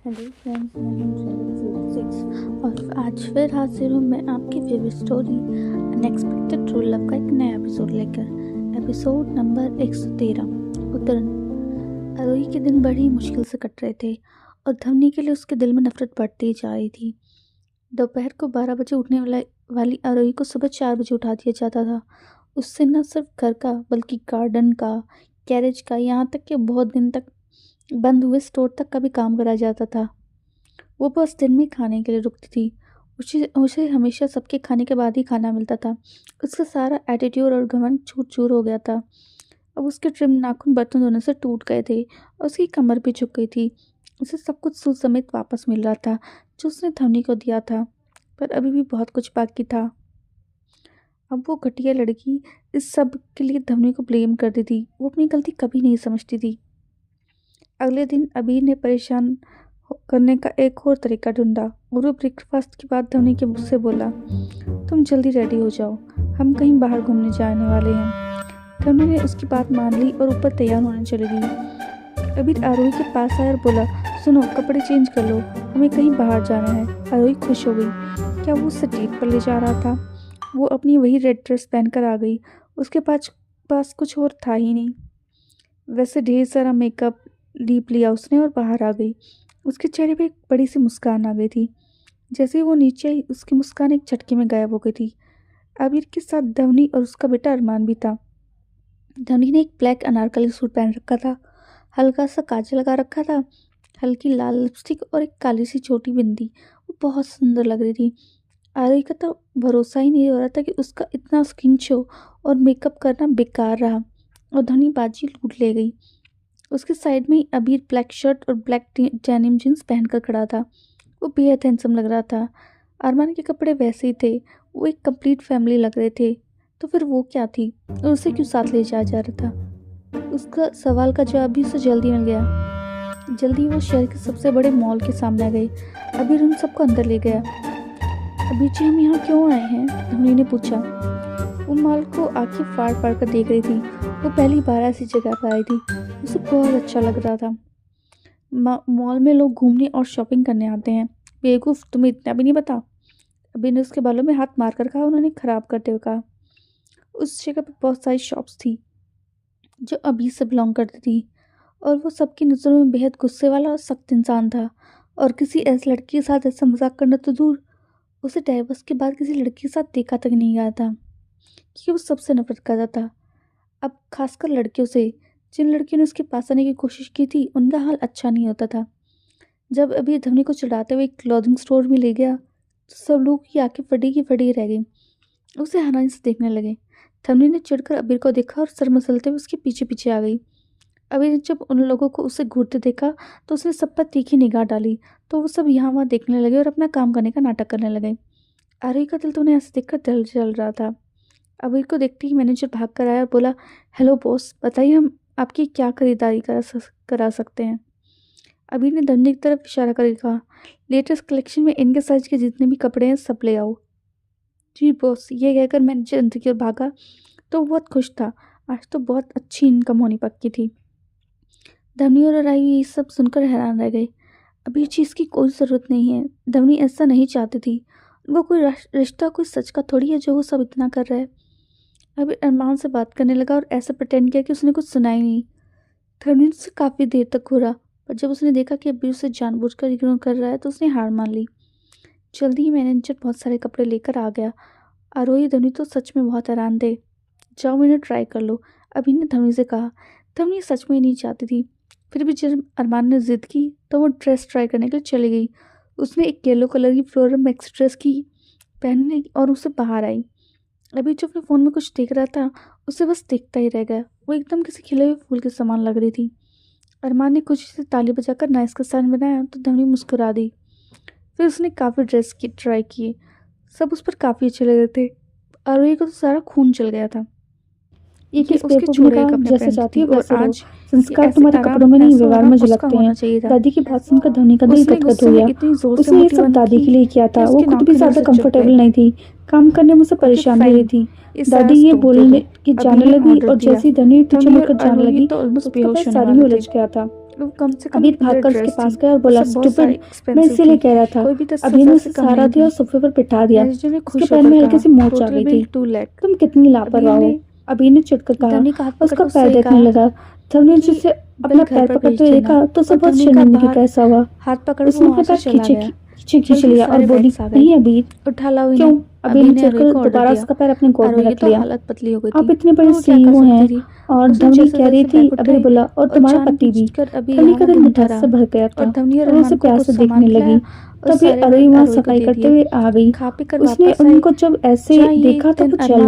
Hello friends, मैं हूँ travel 06 और आज फिर हाजिर हूँ मैं आपकी favourite story unexpected true love का एक नया एपिसोड लेकर। एपिसोड नंबर 113 उतरन। आरोही के दिन बड़ी मुश्किल से कट रहे थे और धवनी के लिए उसके दिल में नफरत बढ़ती जा रही थी। दोपहर को 12 बजे उठने वाली आरोही को सुबह 4 बजे उठा दिया जाता था। उससे न सिर्फ घर का बल्कि गार्डन का, गैरेज का, यहाँ तक कि बहुत दिन तक बंद हुए स्टोर तक का भी काम कराया जाता था। वो बस दिन में खाने के लिए रुकती थी। उसे उसे हमेशा सबके खाने के बाद ही खाना मिलता था। उसका सारा एटीट्यूड और घमंड चूर चूर हो गया था। अब उसके ट्रिम नाखून बर्तन धोने से टूट गए थे और उसकी कमर भी झुक गई थी। उसे सब कुछ सूद समेत वापस मिल रहा था जो उसने धवनी को दिया था, पर अभी भी बहुत कुछ बाकी था। अब वो घटिया लड़की इस सब के लिए धवनी को ब्लेम करती थी। वो अपनी गलती कभी नहीं समझती थी। अगले दिन अबीर ने परेशान करने का एक और तरीका ढूंढा और वो ब्रेकफास्ट के बाद धवनी के मुझसे बोला, तुम जल्दी रेडी हो जाओ, हम कहीं बाहर घूमने जाने वाले हैं। धवनी ने उसकी बात मान ली और ऊपर तैयार होने चली गई। अबीर आरोही के पास आया और बोला, सुनो, कपड़े चेंज कर लो, हमें कहीं बाहर जाना है। आरोही खुश हो गई। क्या वो उसे डेट पर ले जा रहा था? वो अपनी वही रेड ड्रेस पहनकर आ गई। उसके पास कुछ और था ही नहीं। वैसे ढेर सारा मेकअप लीप लिया उसने और बाहर आ गई। उसके चेहरे पे एक बड़ी सी मुस्कान आ गई थी। जैसे ही वो नीचे आई, उसकी मुस्कान एक झटके में गायब हो गई थी। आबिर के साथ धवनी और उसका बेटा अरमान भी था। धवनी ने एक ब्लैक अनारकली सूट पहन रखा था, हल्का सा काजल लगा रखा था, हल्की लाल लिपस्टिक और एक काली सी छोटी बिंदी। वो बहुत सुंदर लग रही थी। आरोही का तो भरोसा ही नहीं हो रहा था कि उसका इतना स्किन शो और मेकअप करना बेकार रहा और धवनी बाजी लूट ले गई। उसके साइड में ही अबीर ब्लैक शर्ट और ब्लैक डेनिम जींस पहनकर खड़ा था। वो बेहद हैंडसम लग रहा था। अरमान के कपड़े वैसे ही थे। वो एक कंप्लीट फैमिली लग रहे थे। तो फिर वो क्या थी और उसे क्यों साथ ले जाया जा रहा था? उसका सवाल का जवाब भी उसे जल्दी मिल गया। जल्दी वो शहर के सबसे बड़े मॉल के सामने आ गई। अबीर उन सबको अंदर ले गया। अबीर जी, हम यहाँ क्यों आए हैं? धवनी ने पूछा। वो मॉल को आंखें फाड़ फाड़ कर देख रही थी। वो पहली बार ऐसी जगह पर आई थी। उसे बहुत अच्छा लग रहा था। मॉल में लोग घूमने और शॉपिंग करने आते हैं। बेवकूफ़, तुम्हें इतना भी नहीं पता? अभी ने उसके बालों में हाथ मारकर कहा। उन्होंने खराब करते हुए कहा। उस जगह पर बहुत सारी शॉप्स थी जो अभी से बिलोंग करती थी और वो सबकी नज़रों में बेहद गुस्से वाला और सख्त इंसान था। और किसी ऐसी लड़की के साथ ऐसा मजाक करना तो दूर, उसे डाइवोर्स के बाद किसी लड़की के साथ देखा तक नहीं गया था, क्योंकि वो सबसे नफरत करता था। अब खासकर लड़कियों से। जिन लड़कियों ने उसके पास आने की कोशिश की थी, उनका हाल अच्छा नहीं होता था। जब अभी धवनी को चढ़ाते हुए एक क्लॉथिंग स्टोर में ले गया तो सब लोग की आंखें फटी की फटी रह गई। उसे हैरानी से देखने लगे। धवनी ने चिढ़कर अबीर को देखा और सर मसलते हुए उसके पीछे पीछे आ गई। अबीर ने जब उन लोगों को उसे घूरते देखा तो उसने सब पर तीखी निगाह डाली। तो वो सब यहाँ वहाँ देखने लगे और अपना काम करने का नाटक करने लगे। आरोही का दिल तो उन्हें ऐसे देखकर दिल जल रहा था। अबीर को देखते ही मैनेजर भाग कर आया और बोला, हेलो बॉस, बताइए हम आपकी क्या खरीदारी करा सकते हैं? अबीर ने धवनी की तरफ इशारा करके कहा, लेटेस्ट कलेक्शन में इनके साइज के जितने भी कपड़े हैं सब ले आओ। जी बॉस, ये कहकर मैनेजर अंदर की ओर भागा तो वो बहुत खुश था। आज तो बहुत अच्छी इनकम होनी पक्की थी। धवनी और राही ये सब सुनकर हैरान रह गए। अबीर जी, इसकी कोई ज़रूरत नहीं है। धवनी ऐसा नहीं चाहती थी। उनको कोई रिश्ता कोई सच का थोड़ी है जो वो सब इतना कर रहा है। अबीर अरमान से बात करने लगा और ऐसा प्रिटेंड किया कि उसने कुछ सुना ही नहीं। धवनी उससे काफ़ी देर तक घूरा, पर जब उसने देखा कि अबीर उसे जानबूझकर इग्नोर कर रहा है तो उसने हार मान ली। जल्दी ही मैनेजर बहुत सारे कपड़े लेकर आ गया। आरोही धवनी तो सच में बहुत हैरान थे। जाओ, इन्हें ट्राई कर लो, अबीर ने धवनी से कहा। धवनी सच में नहीं चाहती थी, फिर भी जब अरमान ने जिद की तो वो ड्रेस ट्राई करने के लिए चली गई। उसने एक येलो कलर की फ्लोरल मैक्स ड्रेस की पहनने और उसे बाहर आई। अभी जो अपने फ़ोन में कुछ देख रहा था, उसे बस देखता ही रह गया। वो एकदम किसी खिले हुए फूल के समान लग रही थी। अरमान ने खुशी से ताली बजाकर नाइस का साइन बनाया तो धवनी मुस्कुरा दी। फिर उसने काफ़ी ड्रेस की ट्राई किए। सब उस पर काफ़ी अच्छे लग रहे थे। आरोही को तो सारा खून चल गया था। ये किस उसके बेवकूफ छोड़े का कपड़े जैसे पहनती चाहती थी हो और वैसे रहो। आज संस्कार तुम्हारे कपड़ों में नहीं, व्यवहार में झलकते हैं। दादी की बात सुनकर धवनी का दिल गदगद हो गया। उसने ये सब दादी के लिए किया था। वो खुद भी ज्यादा कंफर्टेबल नहीं थी। काम करने में उसे परेशान हो रही थी। दादी ये बोलने की जाने लगी और जैसी धवनी पीछे मुड़कर जाने लगी तो उसका सारी में उलझ गया था। कम से कम अभी भागकर उसके पास गया और बोला, स्टूपिड, मैं इसीलिए कह रहा था। अभी ने उसे सहारा दिया और सोफे पर बिठा दिया। उसके पैर में हल्की सी मोच आ गई थी। तुम कितनी लापरवाह हो, अभी ने चिढ़कर कहा। उसका पैर देखने लगा। धवनी ने जिसे अपना पैर पकड़ते हुए देखा तो उसे बहुत शर्मिंदगी का एहसास हुआ। हाथ पकड़ उसने अपना पैर खींच लिया और बोली, नहीं अभी, उठा लाओ क्यों? अभी ने चिढ़कर दोबारा उसका पैर अपने गोद में रख लिया। हालत पतली हो गई थी। आप इतने बड़े सीईओ हैं। और धवनी कह रही थी। अभी बोला, और तुम्हारा पति भी। धवनी का दिल मिठास से भर गया था और उसे प्यार से देखने लगी। तभी अरुई वहाँ सफाई करते हुए आ गई। उसने उनको जब ऐसे देखा तो वो चल